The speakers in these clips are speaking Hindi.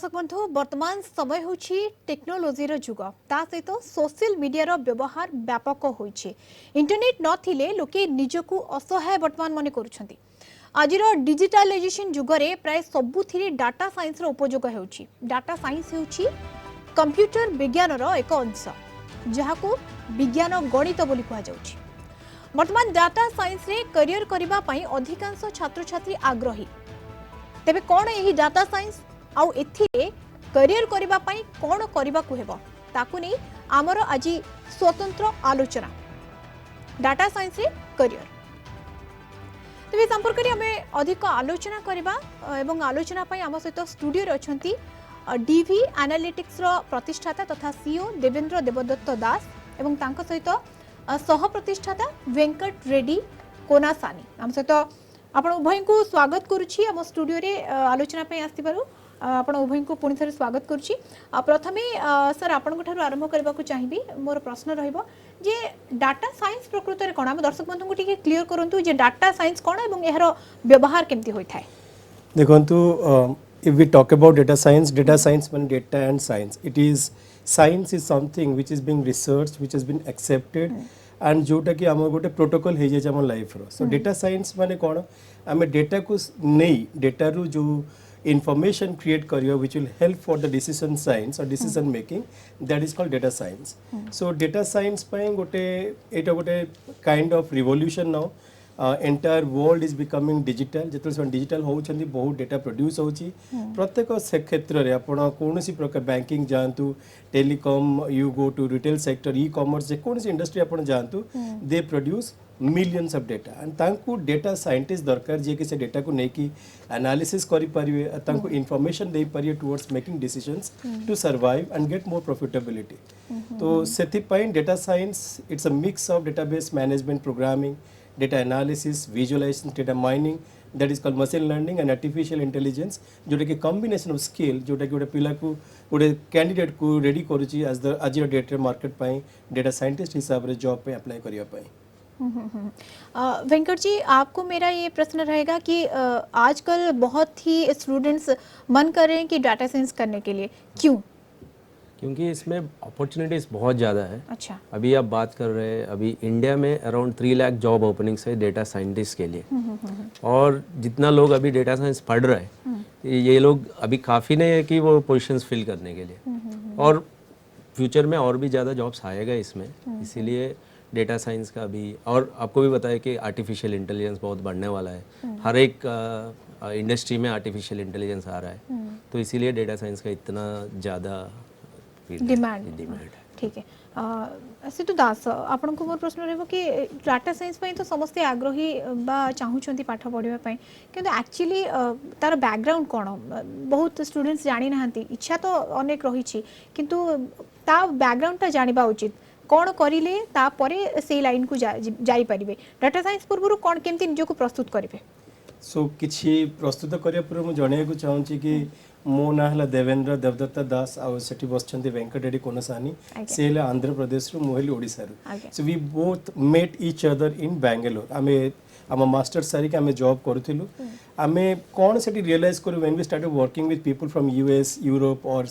दर्शक बंधु वर्तमान समय होछि टेक्नोलोजी रो जुग ता सहित सोशल मीडिया रो व्यवहार व्यापक होइछि। इंटरनेट नथिले लोके निजकु असहाय वर्तमान मने करूछंती। आज डिजिटलाइजेशन जुगरे प्राय सबुथिरे डाटा साइंस रो उपयोग हेउछि। डाटा साइंस हेउछि कंप्यूटर विज्ञान रो एक अंश जहाको विज्ञान गणित बोली कहा जाउछि। वर्तमान डाटा साइंस रे करियर करिबा पई अधिकांश छात्र छात्री आग्रही। तेबे कोन एही डाटा साइंस आउ एथिरे करियर करिबा पई कोन करिबा को हेबो ताकु नै हमर आज स्वतंत्र आलोचना डाटा साइंस रे करियर। तेबे संपर्क रे हमें अधिक आलोचना करबा एवं आलोचना पई हम सहित स्टूडियो रे अछंती डीवी एनालिटिक्स रो प्रतिष्ठाता तथा सीईओ देवेंद्र देवदत्त दास एवं तांको सहित सह प्रतिष्ठाता वेंकट रेड्डी कोनासानी। हम सहित आपण उभय को स्वागत करुछि हम स्टूडियो रे आलोचना पे आस्तिबारु आपण उभय को पुनि थरे स्वागत करुछि। प्रथमे सर आपण को थारु आरंभ करबा को चाहिबी मोर प्रश्न रहइबो जे डाटा साइंस प्रकृत रे कोन हम दर्शक बंधु को टिके क्लियर करंतु जे डाटा साइंस कोन एवं एहरो व्यवहार केमति होय थाए। देखंतु if we talk about data science means data and science. It is science is something which is being researched, which has been accepted and जोटा कि आम गोटे प्रोटोकॉल हो जाए आम लाइफ रो। सो डेटा साइंस माने कौन आम डेटा को नहीं डेटा रू जो information create करियो which will help for the decision science or decision making, that is called data science. So data science ପାଇଁ गोटे एटा गोटे kind of revolution now. Entire world is becoming digital जो डिजिटल होउछंदी बहुत डेटा प्रोड्यूस होउची प्रत्येक से क्षेत्र रे आपण कोनोसी प्रकार बैंकिंग जानतु telecom you go to retail sector e commerce जे कोनोसी इंडस्ट्री आपण जानतु they produce millions of data and तांकू डेटा साइंटिस्ट दरकार जे कि से डेटा को नेकी एनालिसिस करि परिवे तांकू इंफॉर्मेशन दे परिवे towards making decisions to survive and get more profitability. तो सेथि पई data science it's a mix of database management programming data analysis, visualization, data mining, that is called machine learning and artificial intelligence, जोटा कि combination of skill जोटा कि गोटे पिला को गोटे कैंडिडेट को रेडी करूची as the आज डेटा मार्केट पाई डेटा साइंटिस्ट हिसाब रे जॉब पे अप्लाई करिया पाई। वेंकट जी आपको मेरा ये प्रश्न रहेगा कि आजकल बहुत ही स्टूडेंट्स मन कर रहे हैं कि डाटा साइंस करने के लिए, क्यों? क्योंकि इसमें अपॉर्चुनिटीज़ बहुत ज़्यादा है। अच्छा। अभी आप बात कर रहे हैं अभी इंडिया में अराउंड 3 लाख जॉब ओपनिंग्स है डेटा साइंटिस्ट के लिए और जितना लोग अभी डेटा साइंस पढ़ रहे हैं ये लोग अभी काफ़ी नहीं है कि वो पोजीशंस फिल करने के लिए और फ्यूचर में और भी ज़्यादा जॉब्स आएगा इसमें, इसीलिए डेटा साइंस का भी। और आपको भी बताया कि आर्टिफिशियल इंटेलिजेंस बहुत बढ़ने वाला है, हर एक इंडस्ट्री में आर्टिफिशियल इंटेलिजेंस आ रहा है, तो इसीलिए डेटा साइंस का इतना ज़्यादा डिमांड। ठीक है सितु दास आपन को मोर प्रश्न रहबो कि डाटा साइंस पई तो समस्त आग्रही बा चाहूछंती पाठ पढिबा पई किंतु एक्चुअली तार बैकग्राउंड कोन बहुत स्टूडेंट्स जानि नाहंती, इच्छा तो अनेक रहिछि किंतु ता बैकग्राउंड ता जानिबा उचित कोन करिले ता परे से लाइन को जाई परिबे। डाटा साइंस पूर्वरु कोन केमति निजो को प्रस्तुत करिवे? सो किछि प्रस्तुत करिया पूर्व मु जणिया को चाहूची कि मो ना हला देवेंद्र देवदत्त दास आ सेठी बसचंती वेंकट रेड्डी कोनसानी से हला आंध्र प्रदेश रु मोहली ओडिसा रु। So we both met each other in Bangalore. आमे आम मास्टर्स सारी के आमे जॉब करथिलु। आमे कोन सेठी रियलाइज करू when we started working with people from US Europe और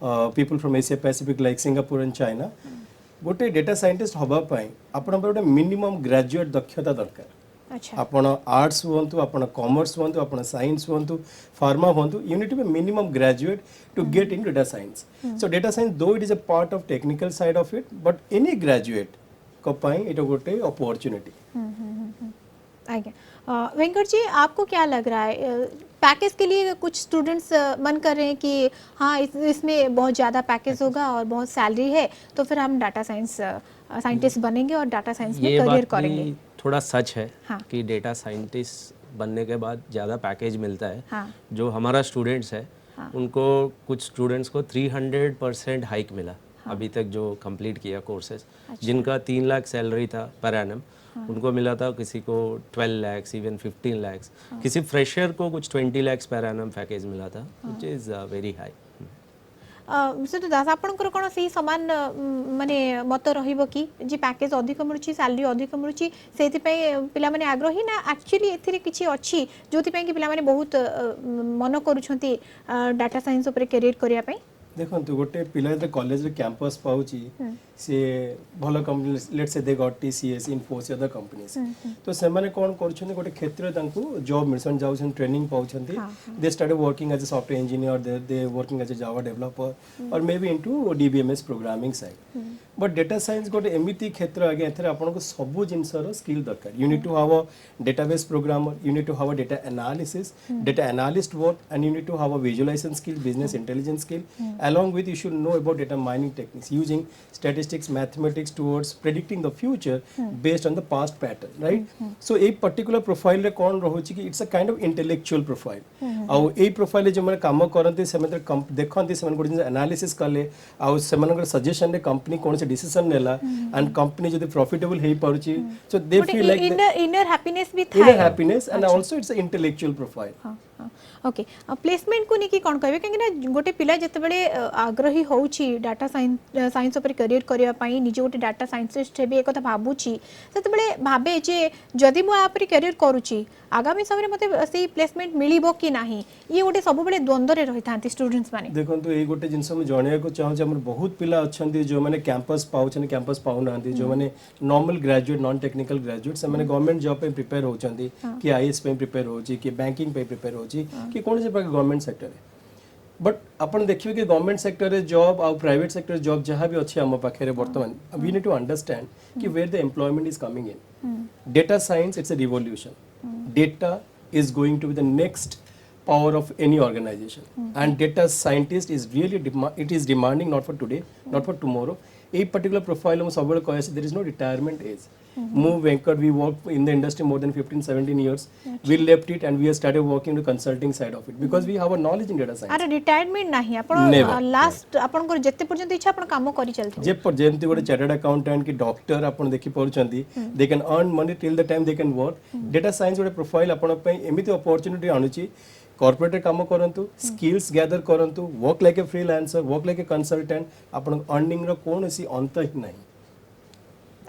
people from Asia Pacific like Singapore and China गोटे डेटा साइंटिस्ट हबा पई आपण गोटे मिनिमम ग्रेजुएट दक्षता दरकार। अच्छा। आपण आर्ट्स हुंतु आपण कॉमर्स हुंतु आपण साइंस हुंतु फार्मा हुंतु you need to be minimum graduate to get in data science. So data science though it is a part of technical side of it but any graduate को पई इट गोटे अपॉर्चुनिटी। आज्ञा वेंकट जी आपको क्या लग रहा है पैकेज के लिए कुछ स्टूडेंट्स मन कर रहे हैं कि हाँ इसमें बहुत ज़्यादा पैकेज होगा और बहुत सैलरी है तो फिर हम डाटा साइंस साइंटिस्ट बनेंगे और डाटा साइंस में करियर करेंगे? थोड़ा सच है हाँ। कि डेटा साइंटिस्ट बनने के बाद ज़्यादा पैकेज मिलता है। हाँ। जो हमारा स्टूडेंट्स है हाँ। उनको कुछ स्टूडेंट्स को 300% हाइक मिला हाँ। अभी तक जो कंप्लीट किया कोर्सेज। अच्छा। जिनका 3 लाख सैलरी था पर एनम हाँ। उनको मिला था किसी को 12 लाख इवन 15 लाख हाँ। किसी फ्रेशर को कुछ 20 लाख पर एनम पैकेज मिला था which is very high. Biswajit Das आपनकर कोन सही समान माने मत रहिबो कि जे पैकेज अधिक मिलुची सैलरी अधिक मिलुची सेति पई पिला माने आग्रही ना एक्चुअली एथिरे किछि अछि जोति पई कि पिला माने बहुत मन करूछंती डाटा साइंस ऊपर करियर करिया पई देखो गोटे पिला जे कॉलेज रे कैंपस पाउची से भलो company let's say they got TCS Infosys other companies तो से माने कोन करछन गोटे क्षेत्र तांकू जॉब मिलसन जाउछन ट्रेनिंग पाउछंती they started working as a software engineer they working as a Java developer और may be into DBMS programming side but data science गोटे एमिति क्षेत्र आगे एथरे आपन को सब जिंसर स्किल दरकार you need to have a database programmer you need to have a data analysis data analyst work and you need to have a visualisation skill business intelligence skill along with you should know about data mining techniques using statistics mathematics towards predicting the future based on the past pattern right so a particular profile रे कोन रहुची कि it's a kind of intellectual profile uh A profile जे माने काम करंती से माने देखंती से माने गोटे एनालिसिस करले आ से माने सजेशन रे कंपनी कोन से डिसीजन नेला एंड कंपनी जदी प्रॉफिटेबल हेई परुची so they feel like inner happiness भी inner happiness and also it's an intellectual profile okay placement को नहीं कौन कहबे कहीं गोटे पिला जिते बड़े आग्रही होउची डाटा साइंस ऊपर करियर करिया पाई निजे गोटे डाटा साइंटिस्ट हेबे एक कथा भाबुची सेते बड़े भाबे जे जदी मो आ पर करियर करूची आगामी समय मते सेही प्लेसमेंट मिलिबो कि नाही ये गोटे सब बड़े द्वंद्व रे रहिथांती स्टूडेंट्स माने देखंतु ए गोटे जिंस हम जणिया को चाहू जे हमर बहुत पिला अछंती जो माने कैंपस पाउछन कैंपस पाउ नांती जो माने normal graduate non technical graduate से माने गवर्नमेंट जॉब पे प्रिपेयर होचंती कि आईएएस पे प्रिपेयर होची कि बैंकिंग पे प्रिपेयर होची कि कोन से गवर्नमेंट सेक्टर है बट अपन देखिए कि गवर्नमेंट सेक्टर रे जॉब और प्राइवेट सेक्टर जॉब जहां भी अच्छे हम पाखे रे वर्तमान वी नीड टू अंडरस्टैंड कि where the employment is coming in data science it's a revolution data is going to be the next power of any organization and data scientist is really it is demanding not for today not for tomorrow a particular profile हम सब कहे there is no retirement age move Venkat we worked in the industry more than 15-17 years we left it and we have started working to consulting side of it because we have a knowledge in data science अरे रिटायरमेंट नाही आपण लास्ट आपण को जत्ते पर्यंत इच्छा आपण काम करि चलथि जे पर जेमति गोटे चार्टर्ड अकाउंटेंट की डॉक्टर आपण देखि परुचंती they can earn money till the time they can work data science गोटे प्रोफाइल आपण पई एमिति अपॉर्चुनिटी आणुची कॉर्पोरेट काम करंतु स्किल्स गैदर करंतु work like a freelancer work like a consultant आपण अर्निंग रो कोनोसी अंत ही नहीं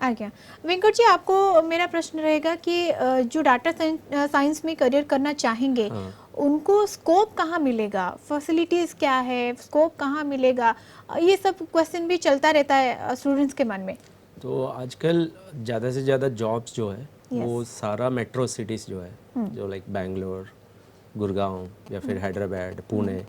आज्ञा वेंकट जी आपको मेरा प्रश्न रहेगा कि जो डाटा साइंस में करियर करना चाहेंगे उनको स्कोप कहाँ मिलेगा फैसिलिटीज क्या है स्कोप कहाँ मिलेगा ये सब क्वेश्चन भी चलता रहता है स्टूडेंट्स के मन में तो आजकल ज़्यादा से ज़्यादा जॉब्स जो है वो सारा मेट्रो सिटीज़ जो है जो लाइक बैंगलोर गुड़गांव या फिर हैदराबाद पुणे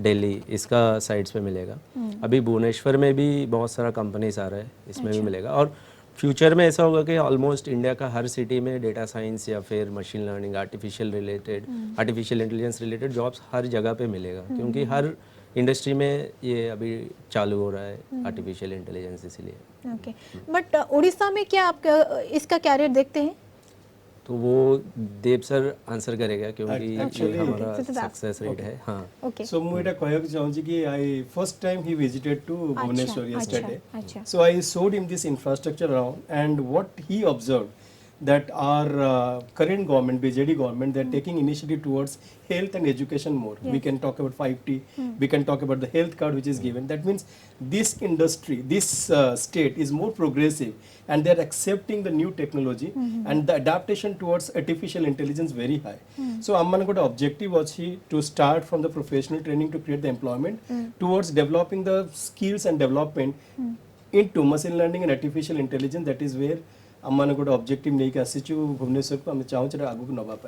दिल्ली इसका साइड्स पे मिलेगा अभी भुवनेश्वर में भी बहुत सारा कंपनीज आ रहा है इसमें भी मिलेगा और फ्यूचर में ऐसा होगा कि ऑलमोस्ट इंडिया का हर सिटी में डेटा साइंस या फिर machine learning artificial intelligence related jobs हर जगह पे मिलेगा क्योंकि हर इंडस्ट्री में ये अभी चालू हो रहा है आर्टिफिशियल इंटेलिजेंस इसलिए ओके बट उड़ीसा में क्या आप इसका कैरियर देखते हैं तो वो देव सर आंसर करेगा क्योंकि ये हमारा सक्सेस रेट है हाँ ओके सो मु एटा कहक चाहूँ कि आई फर्स्ट टाइम ही विजिटेड टू भुवनेश्वर yesterday अच्छा so I showed him this infrastructure around and what he observed that our current government BJD government they're taking initiative towards health and education more we can talk about 5T we can talk about the health card which is given that means this industry this state is more progressive and they're accepting the new technology and the adaptation towards artificial intelligence very high so amman got objective achi to start from the professional training to create the employment towards developing the skills and development into machine learning and artificial intelligence that is where आम गोटे ऑब्जेक्टिव नहीं आसीचु भुवनेश्वर को आम चाहूँ आगू नवा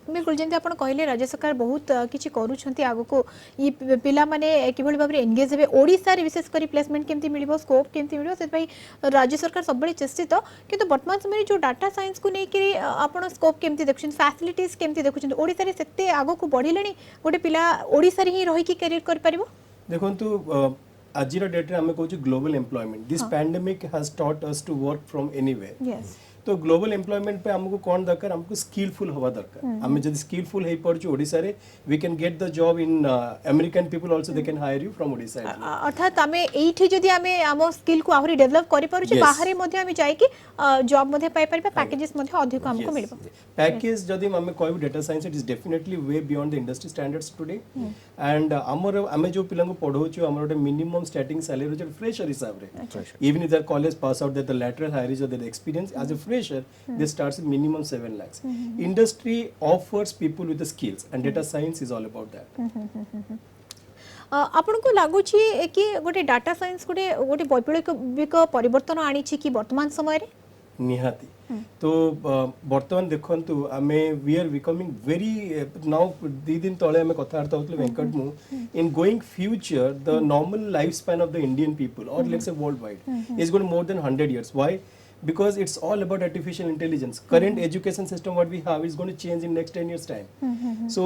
बिल्कुल जमी आप कहले राज्य सरकार बहुत किसी करुँच आग को ये पिला माने किभली भाव एंगेज हे ओडिशा रे विशेषकर प्लेसमेंट केमती मिलिबो स्कोप केमती मिलिबो से राज्य सरकार सब बड़े चेष्टित किंतु वर्तमान समय जो डाटा साइंस को लेकर आपण स्कोप केमती देखुछन फैसिलिटीज केमती देखुछन ओडिशा रे सेते आगो को बढ़िलेनी गोटे पिला ओडिशा रे ही रही की करियर कर परिबो देखंतु आज डेट में आम कह global employment this pandemic has taught us to work from anywhere तो ग्लोबल एम्प्लॉयमेंट पे हमको कौन दरकार हमको स्किलफुल हवा दरकार आमे जदी स्किलफुल हे पड़छु ओडिसा रे we can get the job in American people also they can hire you from Odisha अर्थात आमे एठी जदी आमे आम स्किल को आहुरी डेवलप करि पारुछु Yes. बाहरे मध्ये आमे जाय कि जॉब मध्ये पाई परिबा पैकेजेस मध्ये अधिक हमको मिलबो पैकेज जदि आमे कहबो data science it is definitely way beyond the industry standards today and हमर आमे जो पिलांको पढौछु हमर ओटे मिनिमम स्टार्टिंग सैलरी जो फ्रेशर हिसाब रे even if the college pass out the lateral hire is or the experience as a fresher they starts with minimum 7 lakhs industry offers people with the skills and data science is all about that आपन को लागु छी कि गोटे डाटा साइंस गोटे वैप्लविक परिवर्तन आनी छी कि वर्तमान समय रे निहाती तो वर्तमान देखंतु आमे we are becoming very now दी दिन तळे आमे कथार्थ होतले वेंकट मु in going future the normal life span of the Indian people और let's say worldwide is going more than 100 years why because it's all about artificial intelligence current education system what we have is going to change in next 10 years time so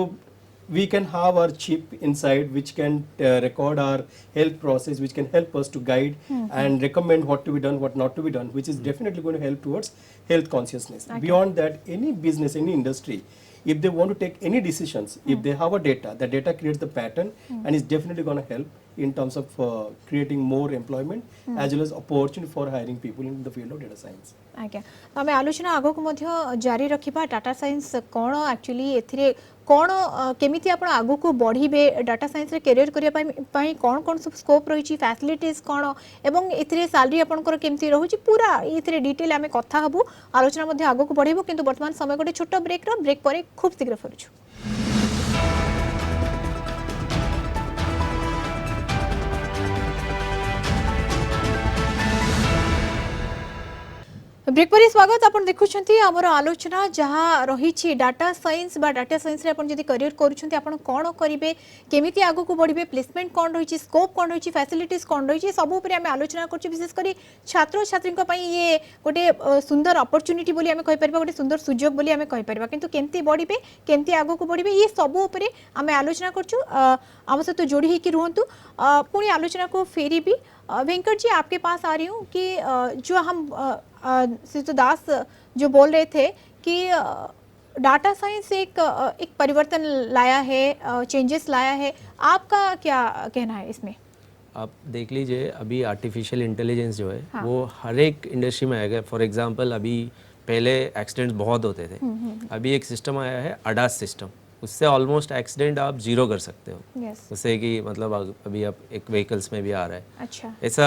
we can have our chip inside which can record our health process which can help us to guide and recommend what to be done what not to be done which is definitely going to help towards health consciousness beyond that any business any industry if they want to take any decisions if they have a data the data creates the pattern and is definitely going to help in terms of creating more employment as well as opportunity for hiring people in the field of data science आज्ञा आमे आलोचना आगो को मध्य जारी रखिबा डाटा साइंस कोन एक्चुअली एथिरे कोन केमिति आपण आगो को बढ़ीबे डाटा साइंस रे करियर करिया पई कोन कोन सब स्कोप रही छी फैसिलिटीज कोन एवं एथिरे सैलरी आपनकर केमिति रहूची पूरा एथिरे डिटेल आमे कथा हबु आलोचना मध्य आगो को बढ़ीबो किंतु वर्तमान समय गोटे छोटो ब्रेक रो ब्रेक परे खूब शीघ्र फेरुछु ब्रेक पर स्वागत आपण देखुछंती हमर आलोचना जहाँ रही डाटा साइंस बा डाटा साइंस रे आपण जदी करियर करूछंती आपण कोन करिवे केमिति आगो को बढ़िबे प्लेसमेंट कोन रही स्कोप कोन रही फैसिलिटीज कोन रही सब ऊपर आमे आलोचना करछु विशेष करी छात्र छात्री को पई ये गोटे सुंदर अपॉर्चुनिटी बोली आमे कहि परबा गोटे सुंदर सुयोग बोली आमे कहि परबा किंतु केमिति बढ़िबे केमिति आगो को बढ़िबे ये सब ऊपर आमे आलोचना करछु आम सहित जोड़ी हेकि रुहंतु पुणी आलोचना को फेरी भी वेंकट जी आपके पास आ रही हूँ कि जो हम श्री दास जो बोल रहे थे कि डाटा साइंस एक परिवर्तन लाया है चेंजेस लाया है आपका क्या कहना है इसमें आप देख लीजिए अभी आर्टिफिशियल इंटेलिजेंस जो है वो हर एक इंडस्ट्री में आएगा फॉर एग्जांपल अभी पहले एक्सीडेंट्स बहुत होते थे अभी एक सिस्टम आया है अडास सिस्टम उससे ऑलमोस्ट एक्सीडेंट आप जीरो कर सकते हो उससे कि मतलब अभी आप एक व्हीकल्स में भी आ रहा है अच्छा ऐसा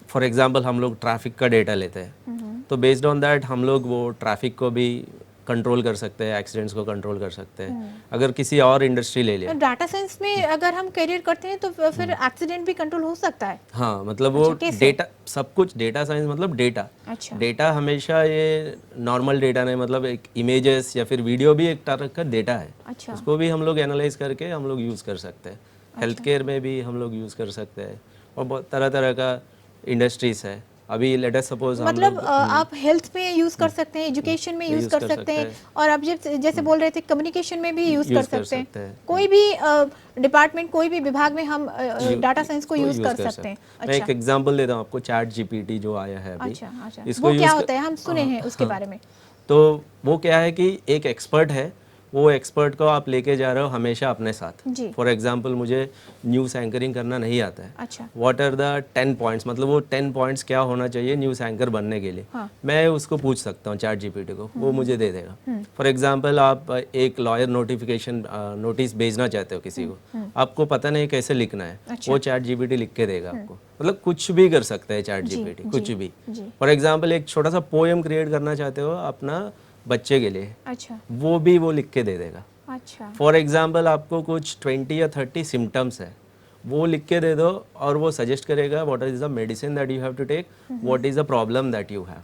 फॉर एग्जांपल हम लोग ट्रैफिक का डेटा लेते हैं तो बेस्ड ऑन दैट हम लोग वो ट्रैफिक को भी कंट्रोल कर सकते हैं एक्सीडेंट्स को कंट्रोल कर सकते हैं अगर किसी और इंडस्ट्री ले लिया डाटा साइंस में अगर हम करियर करते हैं तो फिर एक्सीडेंट भी कंट्रोल हो सकता है हाँ मतलब वो डेटा सब कुछ डेटा साइंस मतलब डेटा अच्छा डेटा हमेशा ये नॉर्मल डेटा नहीं मतलब एक इमेजेस या फिर वीडियो भी एक तरह का डेटा है अच्छा उसको भी हम लोग एनालाइज करके हम लोग यूज़ कर सकते हैं हेल्थ केयर में भी हम लोग यूज़ कर सकते हैं और बहुत तरह तरह का इंडस्ट्रीज है अभी लेट अस सपोज मतलब आप हेल्थ में यूज कर सकते हैं एजुकेशन में यूज कर सकते हैं और आप जैसे बोल रहे थे कम्युनिकेशन में भी यूज कर सकते हैं कोई भी डिपार्टमेंट कोई भी विभाग में हम डाटा साइंस को यूज कर सकते हैं मैं एक एग्जांपल देता हूँ आपको चैट जीपीटी जो आया है अभी अच्छा इसको क्या होता है हम सुने हैं उसके बारे में तो वो क्या है कि एक एक्सपर्ट है वो एक्सपर्ट को आप लेके जा रहे हो हमेशा अपने साथ फॉर एग्जांपल मुझे न्यूज़ एंकरिंग करना नहीं आता है अच्छा व्हाट आर द 10 पॉइंट्स मतलब वो 10 पॉइंट्स क्या होना चाहिए न्यूज़ एंकर बनने के लिए मैं उसको पूछ सकता हूँ चैट जीपीटी को वो मुझे दे देगा फॉर एग्जांपल आप एक लॉयर नोटिफिकेशन नोटिस भेजना चाहते हो किसी को आपको पता नहीं कैसे लिखना है वो चैट जीपीटी लिख के देगा आपको मतलब कुछ भी कर सकता है चैट जीपीटी कुछ भी फॉर एग्जाम्पल एक छोटा सा पोएम क्रिएट करना चाहते हो अपना बच्चे के लिए अच्छा वो भी वो लिख के दे देगा अच्छा फॉर एग्जाम्पल आपको कुछ 20 या 30 सिम्टम्स है वो लिख के दे दो और वो सजेस्ट करेगा what is the medicine that you have to take what is the problem that you have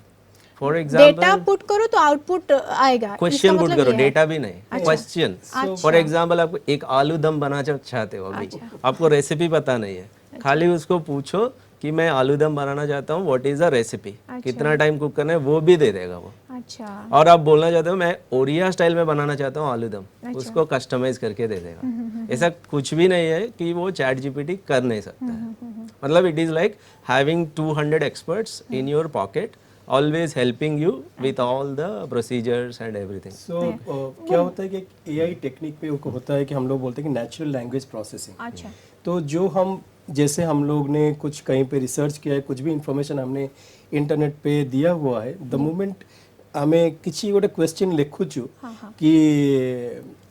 for example data put करो तो आउटपुट आएगा क्वेश्चन पुट करो डेटा भी नहीं क्वेश्चन फॉर एग्जाम्पल आप एक आलू दम बनाना चाहते हो अभी आपको रेसिपी पता नहीं है खाली उसको पूछो कि मैं आलू दम बनाना चाहता हूँ व्हाट इज द रेसिपी कितना टाइम कुक करना है वो भी दे देगा वो अच्छा और आप बोलना चाहते हो मैं ओरिया स्टाइल में बनाना चाहता हूँ आलू दम उसको कस्टमाइज करके दे देगा ऐसा कुछ भी नहीं है कि वो चैट जीपीटी कर नहीं सकता है मतलब it is like having 200 experts in your pocket always helping you with all the procedures and everything. सो क्या होता है कि एआई टेक्निक पे वो होता है कि हम लोग बोलते हैं कि नेचुरल लैंग्वेज प्रोसेसिंग। अच्छा तो जो हम जैसे हम लोग ने कुछ कहीं पे रिसर्च किया है, कुछ भी इंफॉर्मेशन हमने इंटरनेट पे दिया हुआ है, द मोमेंट आमे किसी गोटे क्वेश्चन लिखुचु कि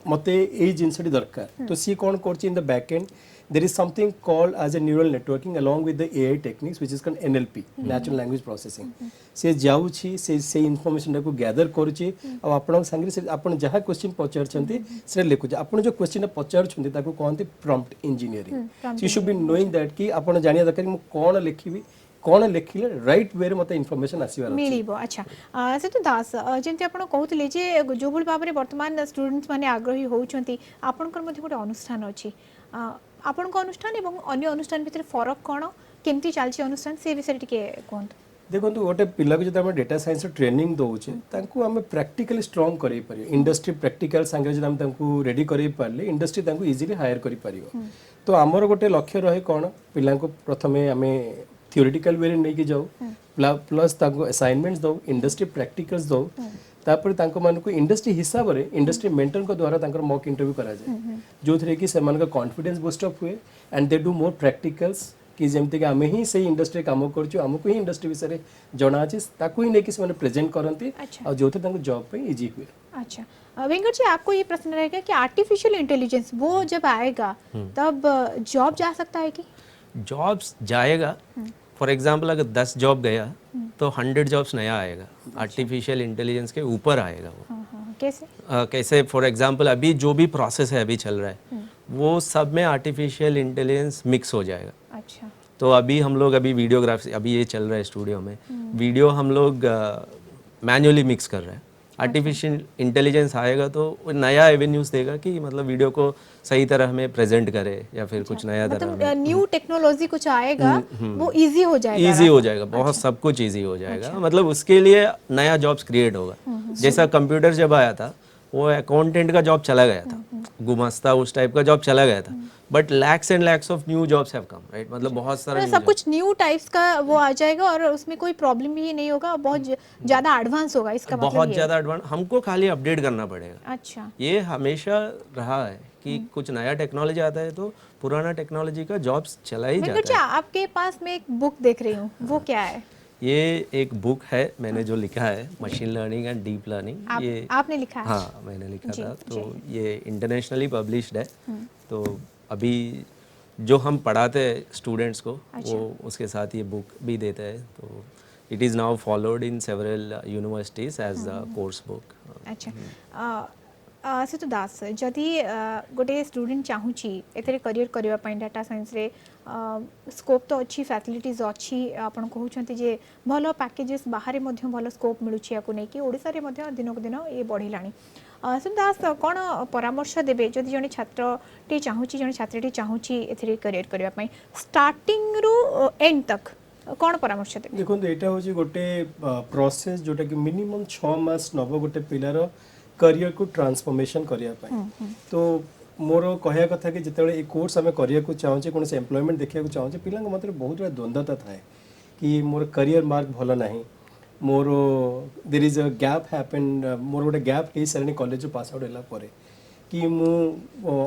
मते ए जिनसटी दरकार तो सी कोन करछि in the back and there is something called as a neural networking along with the AI techniques which is called NLP natural language processing से जाउछि से इन्फॉर्मेशन को गैदर करूछि आ आपण संगे से आपण जहा क्वेश्चन पचार छथि से लिखुछि आपण जो क्वेश्चन पचार छथि ताको कहंती prompt engineering you should be knowing that कि आपण जानिया दरकार मु कोन लिखिबी कोन लिखिले राइट वे रे मते इन्फॉर्मेशन आसीबार अछि मिलिबो। अच्छा से तो दास जेंति आपण कहउतले जे जो भल भाबरे वर्तमान स्टूडेंट्स माने आग्रही होउछंती आपनकर मध्ये गोटे अनुष्ठान अछि आपण को अनुष्ठान एवं अन्य अनुष्ठान भितर फरक कोन केमती चलछि अनुष्ठान से विषय टिके कोंत देखो गोटे पिला को जब हम डेटा साइंस ट्रेनिंग दौचे तांको आम प्रैक्टिकली स्ट्रांग करें पारे इंडस्ट्री प्रैक्टिकल संगे जब हम रेडी करें पारे इंडस्ट्री तांको इजीली हायर करि परियो। तो आमर गोटे लक्ष्य रहे कौन पिला को प्रथमे आम थियोरिटिकल वे नहीं कि जाऊ प्लस तांको असाइनमेंट्स दो इंडस्ट्री प्रैक्टिकल्स दो तापर तांको मानको इंडस्ट्री हिसाब रे इंडस्ट्री मेंटर को द्वारा तांकर मॉक इंटरव्यू करा जाए जो थरे कि सेमान का कॉन्फिडेंस बूस्ट अप हुए and they do more practicals कि जेमते कि आमे ही सही इंडस्ट्री काम करछु हमको ही इंडस्ट्री विषय जणा अछि ताको ही नेकी से प्रेजेंट करंती और जो थे तांको जॉब पे इजी हुए। अच्छा वेंकट जी आपको ये प्रश्न रहेगा कि आर्टिफिशियल इंटेलिजेंस वो जब आएगा तब जॉब जा सकता है कि जॉब्स जाएगा फॉर एग्जांपल अगर 10 जॉब गया तो 100 जॉब्स नया आएगा आर्टिफिशियल इंटेलिजेंस के ऊपर आएगा वो कैसे कैसे फॉर एग्जांपल अभी जो भी प्रोसेस है अभी चल रहा है वो सब में आर्टिफिशियल इंटेलिजेंस मिक्स हो जाएगा। अच्छा तो अभी हम लोग अभी वीडियोग्राफी अभी ये चल रहा है स्टूडियो में वीडियो हम लोग मैन्युअली मिक्स कर रहे हैं आर्टिफिशियल इंटेलिजेंस आएगा तो वो नया एवेन्यूज देगा कि मतलब वीडियो को सही तरह हमें प्रेजेंट करे या फिर कुछ नया तरह मतलब न्यू टेक्नोलॉजी कुछ आएगा वो इजी हो जाएगा इजी हो जाएगा बहुत सब कुछ इजी हो जाएगा मतलब उसके लिए नया जॉब्स क्रिएट होगा जैसा कंप्यूटर जब आया था वो अकाउंटेंट का जॉब चला गया था गुमास्ता उस टाइप का जॉब चला गया था but lakhs and lakhs of new jobs have come right मतलब बहुत सारा सब कुछ न्यू टाइप्स का वो आ जाएगा और उसमें कोई प्रॉब्लम भी नहीं होगा बहुत ज्यादा एडवांस होगा इसका मतलब बहुत ज्यादा एडवांस हमको खाली अपडेट करना पड़ेगा। अच्छा ये हमेशा रहा है कि कुछ नया टेक्नोलॉजी आता है तो पुराना टेक्नोलॉजी का जॉब्स चला ही जाता है। आपके पास मैं एक बुक देख रही हूँ वो क्या है? ये एक बुक है मैंने जो लिखा है machine learning and deep learning ये आपने लिखा है? हाँ मैंने लिखा था तो ये इंटरनेशनली पब्लिश्ड है तो अभी जो हम पढ़ाते हैं स्टूडेंट्स को वो उसके साथ ये बुक भी देते हैं तो it is now followed in several universities as the course book. अच्छा तो दास जदि गोटे स्टूडेंट चाहूँगी एथरे करियर करबा पई डाटा साइंस रे स्कोप तो अच्छी फैसिलिटीज अच्छी आपण कहउछंती जे भलो पैकेजेस बाहर मध्य भलो स्कोप मिलुछि याको नै कि ओडिसा रे मध्य दिन को दिन ये बढ़िलाणी दास कौन परामर्श देबे जदि जने छात्र टी चाहूँगी जने छात्रटी चाहूँगी एथरे करियर करबा पई स्टार्टिंग रु एंड तक कौन परामर्श देबे? देखो एटा होची गोटे प्रोसेस जोटा कि मिनिमम 6 मास नबो गोटे पिलार करियर को ट्रांसफॉर्मेशन करिया पाए तो मोर कहया कथा कि जितेबाला ये कोर्स आम करिया को चाहूँचे कौन से एम्प्लॉयमेंट देखा चाहूँचे पिला मत बहुत बड़ा द्वंद्वता थाए कि मोर करियर मार्क भल ना more there is a gap happen more गोटे गैप हो सारे कॉलेज पास आउट है कि मु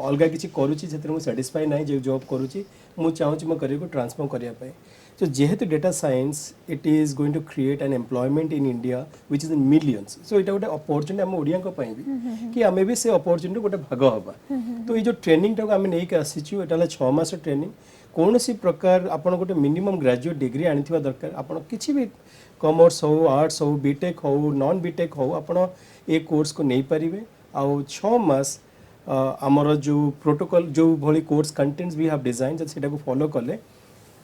अलग किसी करुँची से सैटिस्फाई ना जो जॉब करुँची मु चाहूँगी मो करियर को ट्रांसफॉर्म करने so जेहेतु data science it is going to create an employment in India which is in millions so इटा गोटे अपॉर्चुनिटी आम ओडिया भी कि आम भी से अपॉर्चुनिटी गोटे भाग हवा तो ये जो ट्रेनिंग टाक आम नहीं आसीचु एटा 6 मास ट्रेनिंग कौन सी प्रकार आपन गोटे मिनिमम ग्रेजुएट डिग्री आनिथिबा दरकार आपन किछि भी कॉमर्स हो आर्ट्स हो बीटेक हो नॉन बीटेक हो आपन ए कोर्स को नहीं पारिबे आ 6 मास आमर जो प्रोटोकॉल जो भली course contents we have design जब सेटा को फॉलो कले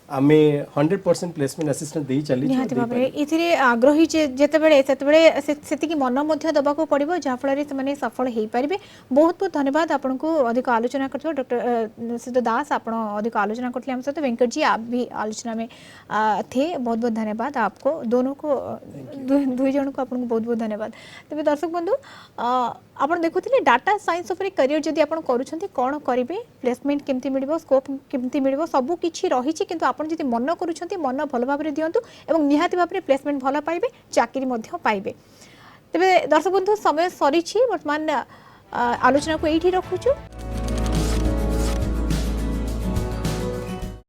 आमे 100% प्लेसमेंट असिस्टेंट देई चली निहाती भाबरे इथिरे आग्रही जेतेबेले सेति की मन मध्य दबा को पड़िबो जा फल रे माने सफल हेई परिबे। बहुत बहुत धन्यवाद आपन को अधिक आलोचना करथो डॉक्टर सिद्ध दास आपण अधिक आलोचना करथले हम सहित वेंकट जी आप भी आलोचना में थे बहुत बहुत धन्यवाद आपको दोनों को दुई जन को आपन को बहुत बहुत धन्यवाद। तबे दर्शक बंधु आपण देखुथिले डाटा साइंस उपरे करियर जदि आपण करूछंती कोन करिवे प्लेसमेंट केमती मिलिबो स्कोप केमती मिलिबो सब किछि रहिछि किंतु आपण जदि मन करूछंती मन भल भाबरे दियंतु एवं निहाती भाबरे प्लेसमेंट भल पाइबे चाकरी मध्य पाइबे। तेबे दर्शक बंधु समय सरीछि वर्तमान आलोचना को एठी रखुछु।